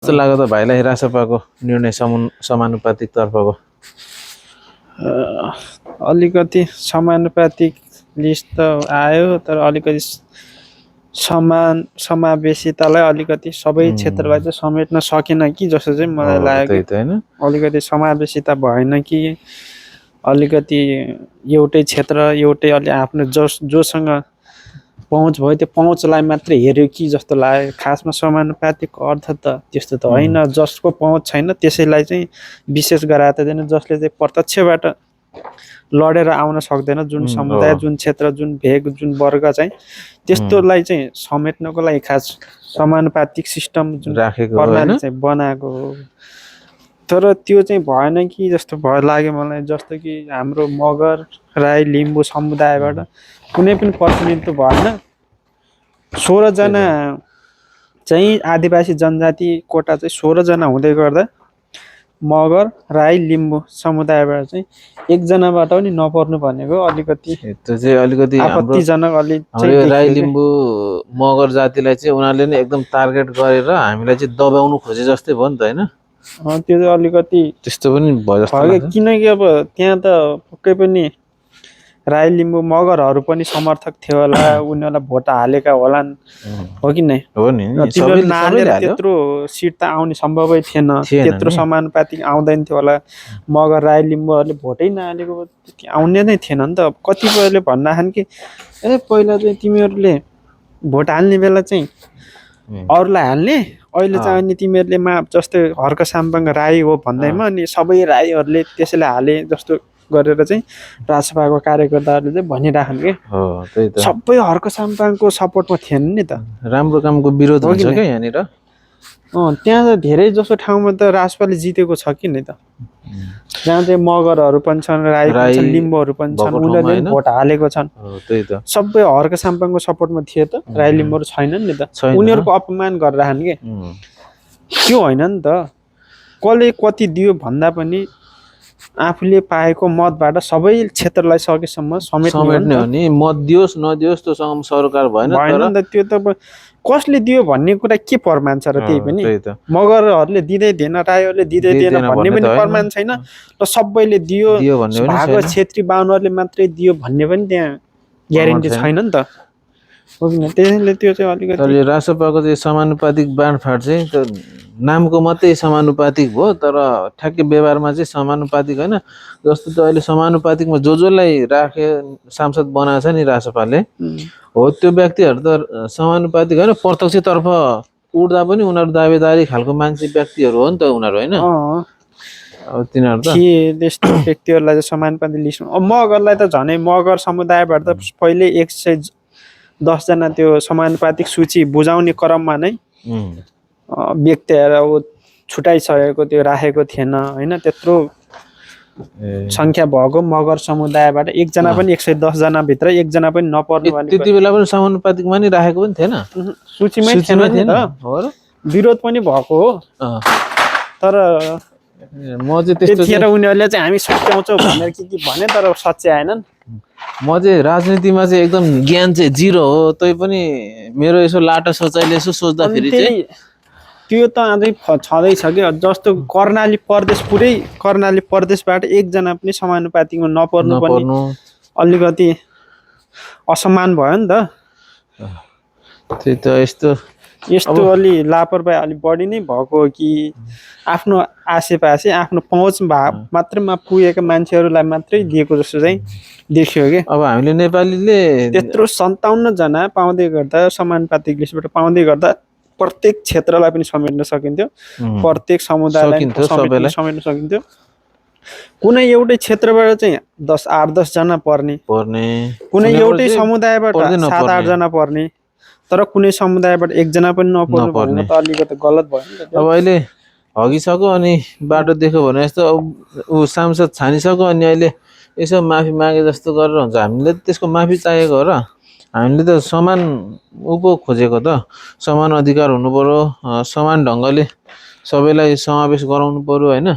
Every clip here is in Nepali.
जस्तो लाग्यो त भाइलाई रासपाको निर्णय समानुपातिक तर्फको? अलिकति समानुपातिक लिस्ट त आयो तर अलिकति समावेशितालाई अलिकति सबै क्षेत्रलाई चाहिँ समेट्न सकेन कि जस्तो चाहिँ मलाई लाग्यो। अलिकति समावेशिता भएन कि अलिकति एउटै क्षेत्र एउटै अलि आफ्नो जोसँग पहुँच भयो त्यो पहुँचलाई मात्रै हेऱ्यो कि जस्तो लाग्यो। खासमा समानुपातिक अर्थ त त्यस्तो त होइन। जसको पहुँच छैन त्यसैलाई चाहिँ विशेष गराएर त दिएन। जसले चाहिँ प्रत्यक्षबाट लडेर आउन सक्दैन, जुन समुदाय जुन क्षेत्र जुन भेग जुन वर्ग चाहिँ त्यस्तोलाई चाहिँ समेट्नको लागि खास समानुपातिक सिस्टम जुन प्रणाली चाहिँ बनाएको हो। तर त्यो चाहिँ भएन कि जस्तो लाग्यो मलाई। जस्तो कि हाम्रो मगर राई लिम्बू समुदायबाट कुनै पनि प्रतिनिधित्व भएन। 16 जना चाहिँ आदिवासी जनजाति कोटा चाहिँ 16 जना हुँदै गर्दा मगर राई लिम्बू समुदायबाट चाहिँ एकजनाबाट पनि नपर्नु भनेको अलिकति त्यो चाहिँ अलिकति आपत्तिजनक। राई लिम्बू मगर जातिलाई चाहिँ उनीहरूले नै एकदम टार्गेट गरेर हामीलाई चाहिँ दबाउनु खोजे जस्तै भयो नि त हैन? त्यो चाहिँ अलिकति त्यस्तो पनि भयो जस्तो लाग्छ। किनकि अब त्यहाँ त पक्कै पनि राई लिम्बू मगरहरू पनि समर्थक थियो होला, उनीहरूलाई भोट हालेका होलान्, हो कि नै? हो नि। त्यत्रो सिट त आउने सम्भवै थिएन, त्यत्रो समानुपातिक आउँदैन थियो होला। मगर राई लिम्बूहरूले भोटै नहालेको आउने नै थिएन नि त। कतिपयले भन्दाखेरि कि पहिला चाहिँ तिमीहरूले भोट हाल्ने बेला चाहिँ अरूलाई हाल्ने, अहिले चाहिँ अनि तिमीहरूले जस्तै हर्क साम्पाङ राई हो भन्दैमा अनि सबै राईहरूले त्यसैले हाले जस्तो गरेर चाहिँ राजसभाको कार्यकर्ताहरूले चाहिँ भनिराखन् कि सबै हर्क साम्पाङको सपोर्टमा थिएन नि त। राम्रो कामको विरोध हुन्छ क्या यहाँनिर। त्यहाँ त धेरै जसो ठाउँमा त राजसभाले जितेको छ कि नै त। जहाँ चाहिँ मगरहरू पनि छन्, राई पनि छन्, लिम्बूहरू पनि छन्, उनीहरूले भोट हालेको छन्। सबै हर्क साम्पाङको सपोर्टमा थिए त, राई लिम्बूहरू छैनन् नि त। उनीहरूको अपमान गरिराखन् कि त्यो होइन नि त। कसले कति दियो भन्दा पनि आफूले पाएको मतबाट सबै क्षेत्रलाई सकेसम्म समेट्ने हो नि। मत दियोस् नदियोस् त्यो सरकार भएन नि त। त्यो त कसले दियो भन्ने कुरा के प्रमाण छ र? त्यही पनि मगरहरूले दिँदै थिएन, राईहरूले दिँदै थिएन भन्ने पनि प्रमाण छैन र सबैले दियो भाग क्षेत्री बाहुनहरूले मात्रै दियो भन्ने पनि त्यहाँ ग्यारेन्टी छैन नि त। त्यसैले त्यो चाहिँ अलिकति राजसभाको चाहिँ समानुपातिक बाँडफाँड चाहिँ नामको मात्रै समानुपातिक भयो तर ठ्याक्कै व्यवहारमा चाहिँ समानुपातिक होइन। जस्तो त अहिले समानुपातिकमा जसलाई राखे सांसद बनाएको छ नि राजसभाले, हो त्यो व्यक्तिहरू त समानुपातिक होइन, प्रत्यक्षतर्फ उड्दा पनि उनीहरू दावेदारी खालको मान्छे व्यक्तिहरू हो नि त उनीहरू, होइन? अब तिनीहरू त त्यस्तो व्यक्तिहरूलाई चाहिँ समानुपातिक लिस्टमा मगरलाई त झनै मगर समुदायबाट त पहिले 110 जना त्यो समानुपातिक सूची बुझाउने क्रममा नै व्यक्तिहरू छुटाइसकेको त्यो राखेको थिएन होइन। त्यत्रो संख्या भएको मगर समुदायबाट एकजना पनि 110 जना भित्र एकजना पनि नपर्नु भने त्यति बेला पनि समानुपातिकमा नि राखेको पनि थिएन, सूचीमै थिएन नि त। विरोध पनि भएको हो तर म चाहिँ त्यतिखेर उनीहरूले चाहिँ हामी सच्याउँछौँ भनेर के भने तर सच्याएनन्। म चाहिँ राजनीतिमा चाहिँ एकदम ज्ञान चाहिँ जिरो हो, तै पनि मेरो यसो लाटा सोचाइले यसो सोच्दाखेरि चाहिँ त्यो त अझै छँदैछ कि। जस्तो कर्णाली प्रदेश पुरै कर्णाली प्रदेशबाट एकजना पनि समानुपातिकमा नपर्नु पनि अलिकति असमान भयो नि त। त्यही त यस्तो अलि लापरवाही अलि बढी नै भएको हो कि आफ्नो आसेपासे आफ्नो पहुँच मात्रैमा पुगेका मान्छेहरूलाई मात्रै दिएको जस्तो चाहिँ देखियो कि। अब हामीले नेपालीले त्यत्रो 57 जना पाउँदै गर्दा समानुपातिक लिस्टबाट पाउँदै गर्दा प्रत्येक क्षेत्रलाई पनि समेट्न सकिन्थ्यो, प्रत्येक समुदायलाई समेट्न सकिन्थ्यो। कुनै एउटै क्षेत्रबाट चाहिँ 8-10 जना पर्ने, कुनै एउटै समुदायबाट 7-8 जना पर्ने, तर कुनै समुदायबाट एकजना पनि नपर्नु भन्नु त अलिकति गलत भयो नि त। अब अहिले हगिसक्यो अनि बाटो देख्यो भने यस्तो ऊ सांसद छानिसक्यो अनि अहिले यसो माफी मागे जस्तो गरेर हुन्छ। हामीले त्यसको माफी चाहिएको हो र? हामीले त समान पो खोजेको त, समान अधिकार हुनु पर्यो, समान ढङ्गले सबैलाई समावेश गराउनु पर्यो, होइन?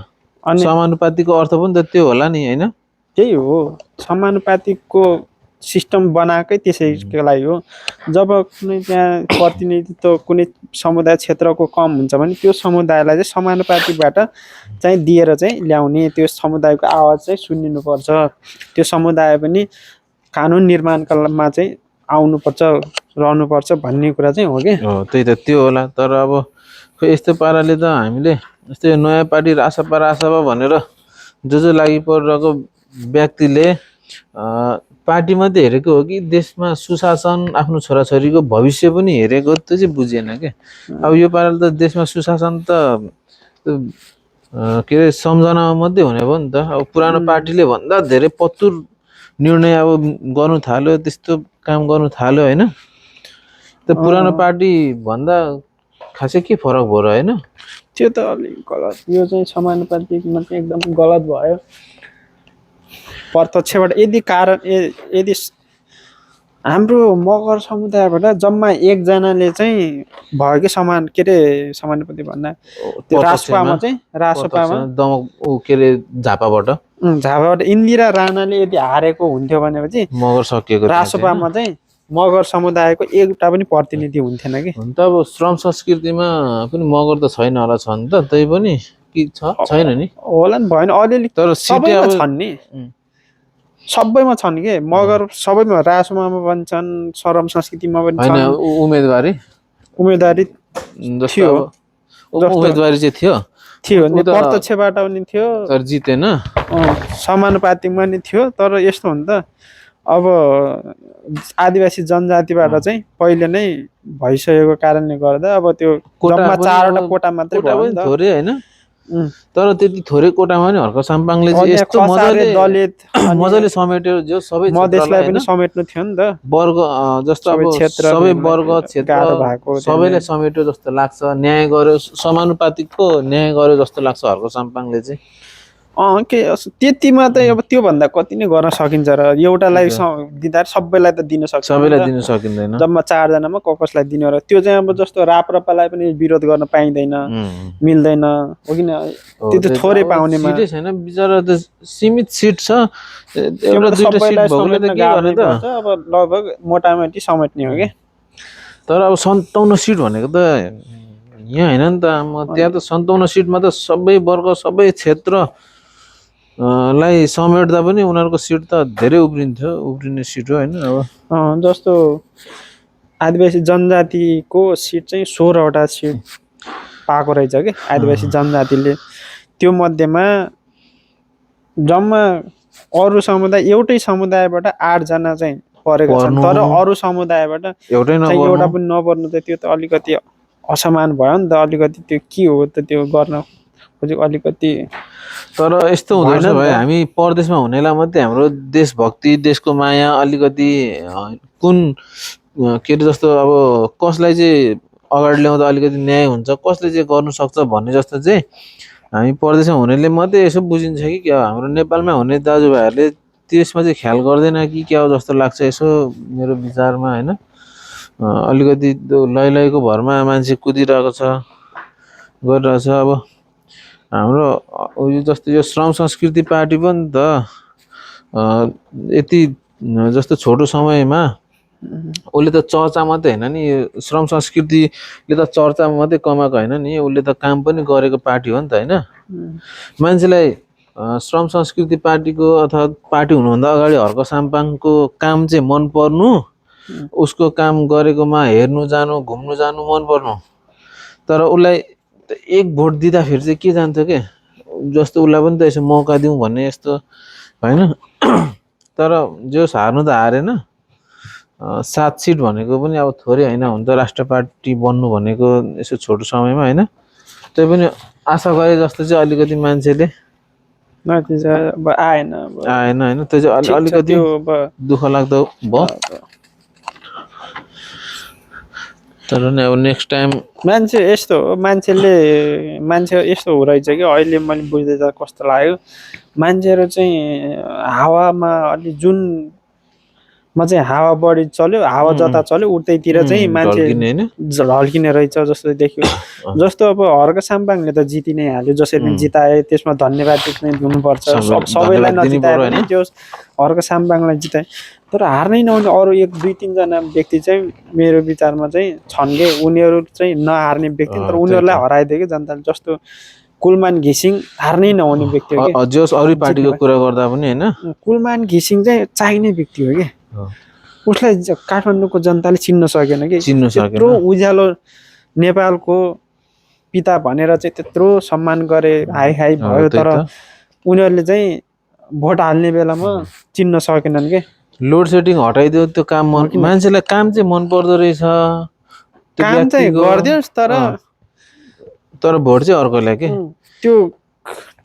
समानुपातिकको अर्थ पनि त त्यो होला नि, होइन? त्यही हो। समानुपातिकको सिस्टम बनाएकै त्यसैको लागि हो। जब कुनै त्यहाँ प्रतिनिधित्व कुनै समुदाय क्षेत्रको कम हुन्छ भने त्यो समुदायलाई चाहिँ समानुपातिकबाट चाहिँ दिएर चाहिँ ल्याउने, त्यो समुदायको आवाज चाहिँ सुनिनुपर्छ, त्यो समुदाय पनि कानुन निर्माणकामा चाहिँ आउनुपर्छ, रहनुपर्छ भन्ने कुरा चाहिँ हो कि। त्यही त त्यो होला। तर अब खै यस्तो पाराले त हामीले यस्तो नयाँ पार्टी रासपा भनेर जो लागि परिरहेको व्यक्तिले पार्टी मात्रै हेरेको हो कि देशमा सुशासन, आफ्नो छोराछोरीको भविष्य पनि हेरेको, त्यो चाहिँ बुझिएन क्या। अब यो पाराले त देशमा सुशासन त के अरे सम्झनामा मात्रै हुने भयो नि त। अब पुरानो पार्टीले भन्दा धेरै पत्तुर निर्णय अब गर्नु थाल्यो, त्यस्तो काम गर्नु थाल्यो होइन। त पुरानो पार्टी भन्दा खासै के फरक भयो र होइन। त्यो त अलिक गलत, यो चाहिँ समानुपातिकमा चाहिँ एकदम गलत भयो प्रत्यक्षबाट। यदि हाम्रो मगर समुदायबाट जम्मा एकजनाले चाहिँ भयो कि के अरे समानुपातिक भन्दा त्यो रासपामा चाहिँ के अरे झापाबाट इन्दिरा राणाले यदि हारेको हुन्थ्यो भनेपछि मगर सकिएको रासपामा चाहिँ मगर समुदायको एउटा पनि प्रतिनिधि हुन्थेन कि। हुन त अब श्रम संस्कृतिमा पनि मगर त छैन होला, छ नि त, त्यही पनि कि छैन नि होला नि, भएन अलिअलि, तर सबैमा छन् नि, सबैमा छन् के मगर, सबैमा रासोमामा पनि छन्, श्रम संस्कृतिमा पनि छन्। उम्मेदवारी थियो, उम्मेदवारी चाहिँ थियो नि, प्रत्यक्षबाट पनि थियो तर जितेन, समानुपातिकमा नि थियो। तर यस्तो हो नि त, अब आदिवासी जनजातिबाट चाहिँ पहिले नै भइसकेको कारणले गर्दा अब त्यो जम्मा 4वटा कोटा मात्रै भयो नि त, थोरै होइन। तर त्यति थोरै कोटामा नि हर्क साम्पाङले चाहिँ यस्तो मजाले समेट्यो, जो सबै मधेसलाई पनि समेट्नु थियो नि त, वर्ग जस्तो अब सबै वर्ग क्षेत्र सबैलाई समेट्यो जस्तो लाग्छ, न्याय गर्यो, समानुपातिकको न्याय गर्यो जस्तो लाग्छ हर्क साम्पाङले चाहिँ। के त्यति मात्रै, अब त्यो भन्दा कति नै गर्न सकिन्छ र, एउटालाई दिँदा सबैलाई त दिन सक्छ, सबैलाई दिन सकिँदैन, जम्मा 4 जनामा कसलाई दिने र। त्यो चाहिँ अब जस्तो राप्रपालाई पनि विरोध गर्न पाइँदैन, मिल्दैन हो किन, त्यो त थोरै पाउनेमा छैन बिचरा, त सीमित सिट छ, एउटा दुईटा सिट भएकोले त के गर्ने त, अब लगभग मोटामोटी समेट्ने हो कि। तर अब 57 सिट भनेको त यहाँ होइन नि त, त्यहाँ त 57 सिटमा त सबै वर्ग सबै क्षेत्र लाई समेट्दा पनि उनीहरूको सिट त धेरै उब्रिने सिट हो होइन। अब जस्तो आदिवासी जनजातिको सिट चाहिँ 16वटा सिट पाएको रहेछ कि आदिवासी जनजातिले, त्यो मध्येमा जम्मा अरू समुदाय, एउटै समुदायबाट 8 जना चाहिँ परेका छन्, तर अरू समुदायबाट एउटा पनि नपर्नु त त्यो त अलिकति असमान भयो नि त, अलिकति त्यो के हो त, त्यो गर्न खोजेको अलिकति। तर यस्तो हुँदैन भाइ, हामी परदेशमा हुनेलाई मात्रै हाम्रो देशभक्ति, देशको माया अलिकति कुन के अरे जस्तो अब कसलाई चाहिँ अगाडि ल्याउँदा अलिकति न्याय हुन्छ, कसले चाहिँ गर्नु सक्छ भन्ने जस्तो चाहिँ हामी परदेशमा हुनेले मात्रै यसो बुझिन्छ कि क्या, हाम्रो नेपालमा हुने दाजुभाइहरूले त्यसमा चाहिँ ख्याल गर्दैन कि क्या हो जस्तो लाग्छ यसो मेरो विचारमा होइन। अलिकति लैको भरमा मान्छे कुदिरहेको छ, गरिरहेको छ। अब हाम्रो यो जस्तो यो श्रम संस्कृति पार्टी पनि त यति जस्तो छोटो समयमा उसले त चर्चा मात्रै होइन नि, श्रम संस्कृतिले त चर्चा मात्रै कमाएको होइन नि, उसले त काम पनि गरेको पार्टी हो नि त होइन। मान्छेलाई श्रम संस्कृति पार्टीको अथवा पार्टी हुनुभन्दा अगाडि हर्क साम्पाङको काम चाहिँ मन पर्नु, उसको काम गरेकोमा हेर्नु जानु, घुम्नु जानु मन पर्नु। तर उसलाई एक भोट दिँदाखेरि चाहिँ के जान्छ के, जस्तो उसलाई पनि त यसो मौका दिउँ भन्ने यस्तो होइन। तर जो हार्नु त हारेन, 7 सिट भनेको पनि अब थोरै होइन, हुन्छ राष्ट्र पार्टी बन्नु भनेको यसो छोटो समयमा होइन। त्यही पनि आशा गरे जस्तो चाहिँ अलिकति मान्छेले आएन होइन, त्यो चाहिँ अलिकति दुःख लाग्दो भयो। तर नि अब नेक्स्ट टाइम मान्छे यस्तो हो, मान्छे यस्तो हो रहेछ कि अहिले मैले बुझ्दै कस्तो लाग्यो, मान्छेहरू चाहिँ हावामा अलि जुन म चाहिँ हावा बढी चल्यो हावा जता चल्यो उतैतिर चाहिँ मान्छे ढल्किने हैन ढल्किने रहेछ जस्तो देखियो जस्तो अब हर्क साम्बाङले त जिति नै हाल्यो जसरी पनि जिताए त्यसमा धन्यवाद दिनै हुनुपर्छ सबैलाई नजिताए पनि त्यो हर्क साम्बाङलाई जिताए तर हार्नै नहुने अरू 1 2 3 जना व्यक्ति चाहिँ मेरो विचारमा चाहिँ छन् के उनीहरू चाहिँ नहार्ने व्यक्ति तर उनीहरूलाई हराइदियो कि जनताले जस्तो कुलमान घिसिङ हार्नै नहुने व्यक्ति हो कि जस अरू पार्टीको कुरा गर्दा पनि हैन कुलमान घिसिङ चाहिँ चाहिने व्यक्ति हो कि उसलाई काठमाडौँको जनताले चिन्न सकेन कि त्यत्रो उज्यालो नेपालको पिता भनेर चाहिँ त्यत्रो सम्मान गरे हाई हाई भयो तर उनीहरूले चाहिँ भोट हाल्ने बेलामा चिन्न सकेनन् के लोड सेटिङ हटाइदियो त्यो काम मान्छेलाई काम चाहिँ मन पर्दो रहेछ काम चाहिँ गर्दियोस् तर भोट चाहिँ अर्कोलाई के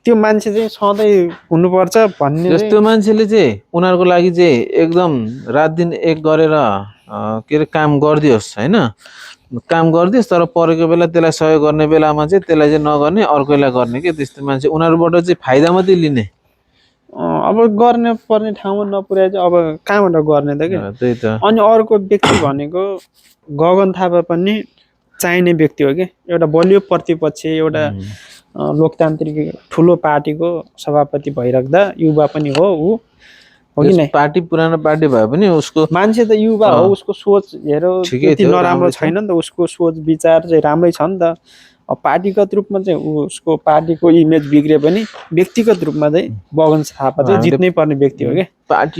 त्यो मान्छे चाहिँ सधैँ हुनुपर्छ भन्ने जस्तो मान्छेले चाहिँ उनीहरूको लागि चाहिँ एकदम रात दिन एक गरेर के अरे काम गरिदियोस् हैन काम गरिदियोस् तर परेको बेला त्यसलाई सहयोग गर्ने बेलामा चाहिँ त्यसलाई चाहिँ नगर्ने अर्कोलाई गर्ने के त्यस्तो मान्छे उनीहरूबाट चाहिँ फाइदा मात्रै लिने अब गर्ने पर्ने ठाउँमा नपुर्याए चाहिँ अब कहाँबाट गर्ने त के त्यही त अनि अर्को व्यक्ति भनेको गगन थापा पनि चाहिने व्यक्ति हो कि एउटा बलियो प्रतिपक्ष एउटा लोकतान्त्रिक ठुलो पार्टीको सभापति भइराख्दा युवा पनि हो ऊ हो कि नै पार्टी पुरानो पार्टी भए पनि उसको मान्छे त युवा हो उसको सोच हेरो त्यति नराम्रो छैन नि त उसको सोच विचार चाहिँ राम्रै छ नि त अब पार्टीगत रूपमा चाहिँ उसको पार्टीको इमेज बिग्रे पनि व्यक्तिगत रूपमा चाहिँ गगन थापा चाहिँ जित्नै पर्ने व्यक्ति हो क्या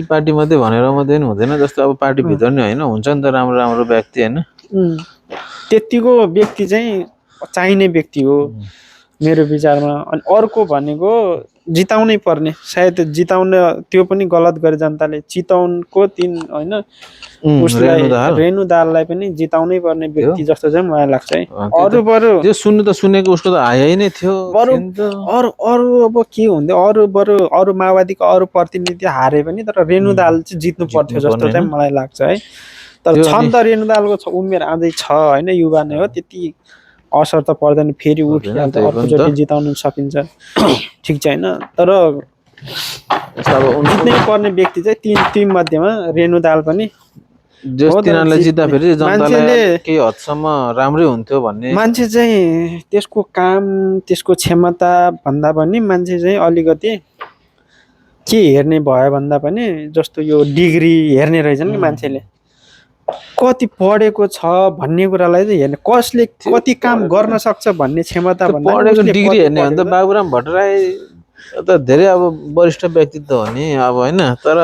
पार्टी मात्रै भनेर मात्रै हुँदैन जस्तो अब पार्टी भित्र नि हैन हुन्छ नि त राम्रो राम्रो व्यक्ति हैन त्यतिको व्यक्ति चाहिँ चाहिने व्यक्ति हो मेरो विचारमा अनि अर्को भनेको जिताउनै पर्ने सायद जिताउन त्यो पनि गलत गरे जनताले चितवनको 3 हैन उसलाई रेणु दाललाई पनि जिताउनै पर्ने व्यक्ति जस्तो चाहिँ मलाई लाग्छ है अरु बरु त्यो सुन्नु त सुनेको उसको त आयै नै थियो अरु अब के हुँदै अरु माओवादीको अरु प्रतिनिधि हारे पनि तर रेणु दाल चाहिँ जित्नु पर्थ्यो जस्तो चाहिँ मलाई लाग्छ है तर छन् त रेणु दालको उमेर अझै छ हैन युवा नै हो त्यति असर त पर्दैन फेरि उठिहाल्छ अर्कोचोटि जिताउन सकिन्छ ठिक छैन तर अब जित्नै पर्ने व्यक्ति चाहिँ तीन मध्येमा रेणु दाल पनि जस तिनीहरुले जित्दा फेरि जनतालाई केही हदसम्म राम्रै हुन्थ्यो भन्ने मान्छे चाहिँ त्यसको काम त्यसको क्षमता भन्दा पनि मान्छे चाहिँ अलिकति के हेर्ने भयो भन्दा पनि जस्तो यो डिग्री हेर्ने रहेछन् कि मान्छेले कति पढेको छ भन्ने कुरालाई चाहिँ हेर्ने कसले कति काम गर्न सक्छ भन्ने क्षमता भन्दा पढेको डिग्री हेर्ने हो नि त बाबुराम भट्टराई त धेरै अब वरिष्ठ व्यक्तित्व हो नि अब हैन तर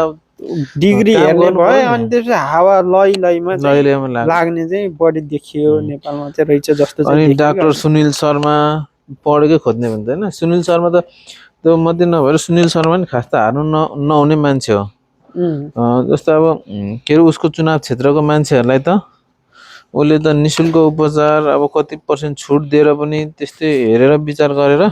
डिग्री हेर्ने भयो अनि त्यसपछि हावा लैमा लाग्ने चाहिँ बढी देखियो नेपालमा चाहिँ रहेछ जस्तो चाहिँ अनि डाक्टर सुनिल शर्मा पढेकै खोज्ने भन्छ हैन सुनिल शर्मा त त्यो मध्ये नभएर सुनिल शर्मा नि खास त हार्नु नहुने मान्छे हो जस्तो अब के उसको चुनाव क्षेत्रको मान्छेहरूलाई त उसले त निशुल्क उपचार अब कति % छुट दिएर पनि त्यस्तै हेरेर विचार गरेर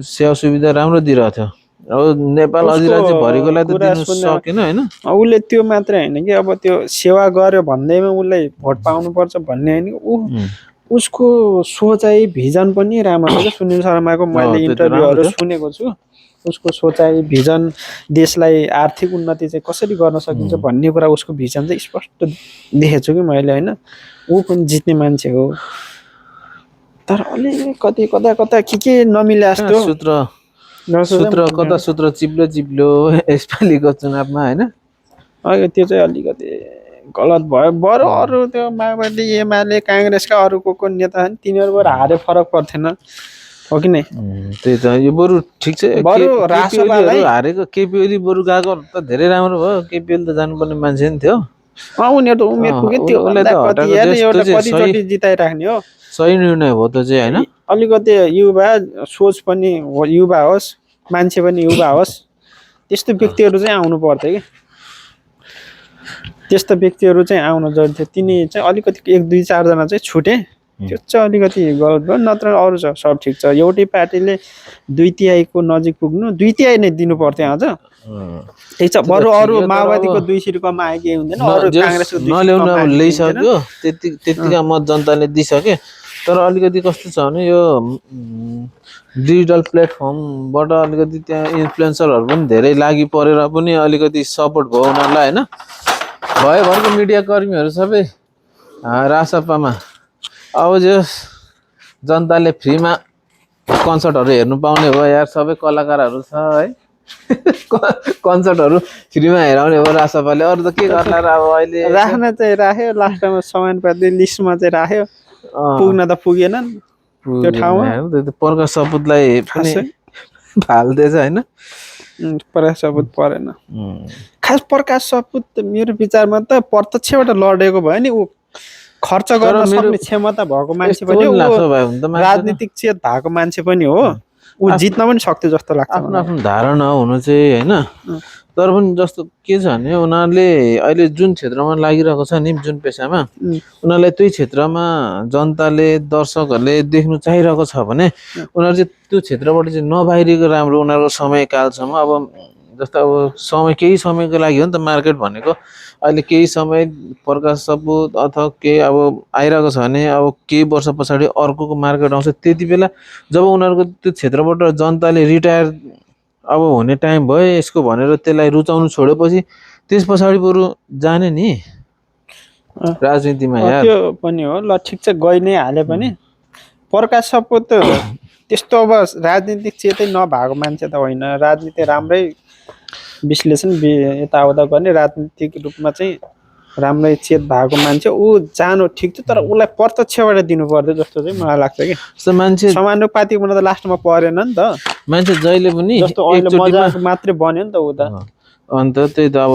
सेवा सुविधा राम्रो दिइरहेको थियो अब नेपाल अधिराज्य भरिकोलाई त दिनु सकेन हैन उसले त्यो मात्रै हैन कि अब त्यो सेवा गर्यो भन्दैमा उसलाई भोट पाउनुपर्छ भन्ने हैन उसको सोचाइ भिजन पनि राम्रो छ सुनिल शर्माको मैले इन्टरभ्यूहरु सुनेको छु उसको सोचाइ भिजन देशलाई आर्थिक उन्नति चाहिँ कसरी गर्न सकिन्छ भन्ने कुरा उसको भिजन चाहिँ स्पष्ट देखेको छु कि मैले हैन ऊ पनि जित्ने मान्छे हो तर अलि कति कता के नमिले जस्तो सूत्र कता सूत्र चिप्लो यसपालिको चुनावमा हैन अहिले त्यो चाहिँ अलिकति गलत भयो बरु अरु त्यो माओवादी एमाले कांग्रेसका अरु को नेता तिनीहरुबाट हारे फरक पर्दैन हो कि नै त्यही त यो बरु ठीक छ बरु राष्ट्रवादीहरु हारेको केपी ओली बरु गएको त धेरै राम्रो भयो केपी ओली त जानुपर्ने मान्छे नि थियो उनीहरु त उमेर पुग्यो त्यो कति हेर्न एउटा कतिचोटी जिताइराख्ने हो सही निर्णय हो त चाहिँ हैन अलिकति युवा सोच पनि युवा होस् मान्छे पनि युवा होस् त्यस्तो व्यक्तिहरु चाहिँ आउनु पर्थ्यो के त्यस्तो व्यक्तिहरु चाहिँ आउन जरुरी थियो तिनी चाहिँ अलिकति 1 2 4 जना चाहिँ छुटे त्यो चाहिँ अलिकति गलत भयो नत्र अरु छ सब ठीक छ एउटै पार्टीले 2/3 को नजिक पुग्नु 2/3 नै दिनु पर्थ्यो अझ ठीक छ बरु अरु माओवादीको 2 सिट कम आए के हुँदैन अरु कांग्रेसको 2 सिट नल्याउन ल्याइसक्यो त्यतिका मत जनताले दिइसके तर अलिकति कस्तो छ भने यो डिजिटल प्लेटफर्मबाट अलिकति त्यहाँ इन्फ्लुएन्सरहरु पनि धेरै लागि परेर पनि अलिकति सपोर्ट भयो उनीहरुलाई हैन भयोभरको मिडिया कर्मीहरू सबै रासपामा अब जो जनताले फ्रीमा कन्सर्टहरू हेर्नु पाउने भयो यार। सबै कलाकारहरू छ है कन्सर्टहरू फ्रीमा हेराउने भयो रासपाले। अरू त के गर्ला र अब अहिले राख्न चाहिँ राख्यो, लास्टमा समानुपातिक लिस्टमा चाहिँ राख्यो, पुग्न त पुगेनन् त्यो ठाउँमा। प्रकाश सपुतलाई पनि फाल्दैछ होइन, प्रकाश सपुत परेन। खास प्रकाश सपुत मेरो विचारमा त प्रत्यक्षबाट लडेको भयो नि, ऊ खर्च गर्न सक्ने क्षमता भएको मान्छे पनि हो, राजनीतिक चेत भएको मान्छे पनि हो, ऊ जित्न पनि सक्थ्यो जस्तो लाग्छ। आफ्नो आफ्नो धारणा हुनु चाहिँ होइन, तर पनि जस्तो के छ भने उनीहरूले अहिले जुन क्षेत्रमा लागिरहेको छ नि, जुन पेसामा उनीहरूलाई त्यही क्षेत्रमा जनताले दर्शकहरूले देख्नु चाहिरहेको छ भने उनीहरू चाहिँ त्यो क्षेत्रबाट चाहिँ नबाहिरिएको राम्रो। उनीहरूको समयकालसम्म अब जस्तो अब समय केही समयको लागि हो नि त मार्केट भनेको। अहिले केही समय प्रकाश सपुत अथवा केही अब आइरहेको छ भने अब केही वर्ष पछाडि अर्को मार्केट आउँछ। त्यति बेला जब उनीहरूको त्यो क्षेत्रबाट जनताले रिटायर अब हुने टाइम भयो यसको भनेर त्यसलाई रुचाउनु छोडेपछि त्यस पछाडि बरु जाने नि राजनीतिमा यार। त्यो पनि हो, ल ठिक छ गइ नै हाले पनि प्रकाश सपुत त्यस्तो अब राजनीतिक चेतै नभएको मान्छे त होइन। राजनीति राम्रै विश्लेषण यताउता गर्ने, राजनीतिक रूपमा चाहिँ राम्रै चेत भएको मान्छे, ऊ जानु ठिक थियो तर उसलाई प्रत्यक्षबाट दिनु पर्यो जस्तो चाहिँ मलाई लाग्छ कि। मान्छे समानुपातिक हुन त लास्टमा परेन नि त, मान्छे जहिले पनि जस्तो अहिले मजाक मात्रै बन्यो नि त ऊ त। अन्त त्यही त अब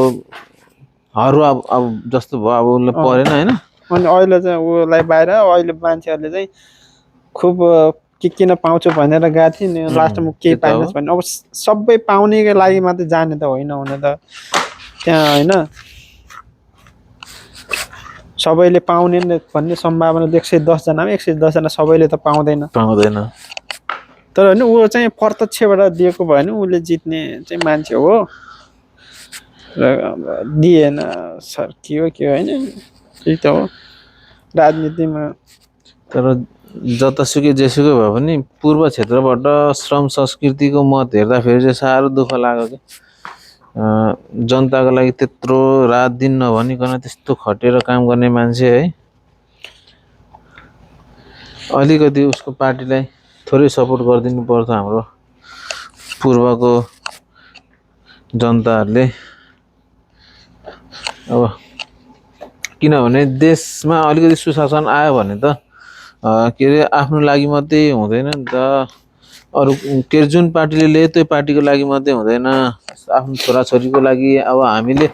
अब जस्तो भयो अब उसलाई परेन होइन। अनि अहिले चाहिँ उसलाई बाहिर अहिले मान्छेहरूले चाहिँ खुब के किन पाउँछु भनेर गएको थियो नि, लास्टमा केही पाइनस् भने। अब सबै पाउनेको लागि मात्रै जाने त होइन हुन त त्यहाँ होइन, सबैले पाउने भन्ने सम्भावना 110 जनामा 110 जना सबैले त पाउँदैन। तर होइन ऊ चाहिँ प्रत्यक्षबाट दिएको भयो भने उसले जित्ने चाहिँ मान्छे हो र दिएन सर के हो होइन, त्यही त हो राजनीतिमा। तर जतासुकै जेसुकै भए पनि पूर्व क्षेत्रबाट श्रम संस्कृतिको मत हेर्दाखेरि चाहिँ साह्रो दुःख लाग्यो कि जनताको लागि त्यत्रो रात दिन नभनिकन त्यस्तो खटेर काम गर्ने मान्छे है। अलिकति उसको पार्टीलाई थोरै सपोर्ट गरिदिनु पर्छ हाम्रो पूर्वको जनताहरूले। अब किनभने देशमा अलिकति सुशासन आयो भने त के अरे आफ्नो लागि मात्रै हुँदैन नि त, अरू के अरे जुन पार्टीले ल्यायो त्यो पार्टीको लागि मात्रै हुँदैन, आफ्नो छोराछोरीको लागि। अब हामीले